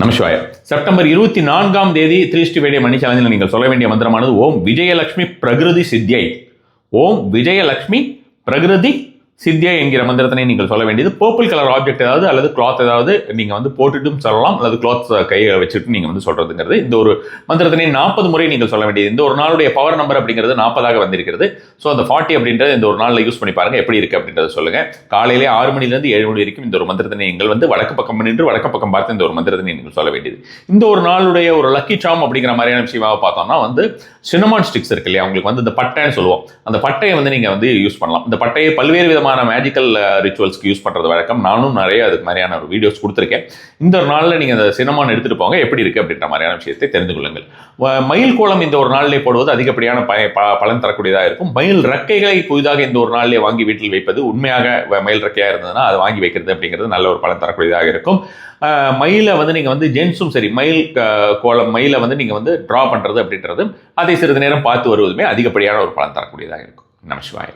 நமசிவாய. September 24ஆம் தேதி 3 மணி சேலஞ்சில் நீங்கள் சொல்ல வேண்டிய மந்திரமானது ஓம் விஜயலட்சுமி பிரகிருதி சித்தியை. ஓம் விஜயலட்சுமி பிரகிருதி சித்தியை என்கிற மந்திரத்தினை நீங்கள் சொல்ல வேண்டியது பர்பிள் கலர் ஆப்ஜெக்ட் ஏதாவது அல்லது கிளாத் ஏதாவது நீங்கள் போட்டுட்டும் சொல்லலாம், அல்லது கிளாத் கையை வச்சுட்டு நீங்கள் சொல்றதுங்கிறது. இந்த ஒரு மந்திரத்தினை 40 முறை நீங்கள் சொல்ல வேண்டியது. இந்த ஒரு நாளுடைய பவர் நம்பர் அப்படிங்கிறது 40ஆக வந்திருக்கிறது. ஸோ அந்த 40 அப்படின்றது இந்த ஒரு நாளில் யூஸ் பண்ணி பாருங்க எப்படி இருக்கு அப்படின்றத சொல்லுங்க. காலையிலே 6 மணிலேருந்து 7 மணி வரைக்கும் இந்த ஒரு மந்திரத்தினை நீங்கள் வடக்கு பக்கம் நின்று வடக்கு பக்கம் பார்த்து இந்த ஒரு மந்திரத்தினை நீங்கள் சொல்ல வேண்டியது. இந்த ஒரு நாளுடைய ஒரு லக்கி சாம் அப்படிங்கிற மாதிரியான விஷயமாக பார்த்தோம்னா சின்னமான் ஸ்டிக்ஸ் இருக்கு இல்லையா, உங்களுக்கு இந்த பட்டைன்னு சொல்லுவோம். அந்த பட்டையை நீங்கள் யூஸ் பண்ணலாம். இந்த பட்டையை பல்வேறு விதமான மேஜிக்கல் ரிச்சுவல்ஸ்க்கு யூஸ் பண்றது வழக்கம். நானும் நிறைய அதுக்கு மாதிரியான ஒரு வீடியோஸ் கொடுத்துருக்கேன். இந்த ஒரு நாளில் நீங்கள் அந்த சின்னமான் எடுத்துட்டு போங்க, எப்படி இருக்கு அப்படின்ற மாதிரியான விஷயத்தை தெரிந்து கொள்ளுங்கள். மயில் கோலம் இந்த ஒரு நாளிலே போடுவது அதிகப்படியான பலன் தரக்கூடியதாக இருக்கும். மயில் ரெக்கைகளை புதிதாக இந்த ஒரு நாளிலே வாங்கி வீட்டில் வைப்பது, உண்மையாக மயில் ரெக்கையாக இருந்ததுன்னா அதை வாங்கி வைக்கிறது அப்படிங்கிறது நல்ல ஒரு பலன் தரக்கூடியதாக இருக்கும். மயிலை நீங்கள் ஜென்ஸும் சரி, மயில் கோலம் மயிலை நீங்கள் ட்ரா பண்ணுறது அப்படின்றது அதை சிறிது நேரம் பார்த்து வருவதுமே அதிகப்படியான ஒரு பலன் தரக்கூடியதாக இருக்கும். நமசிவாய.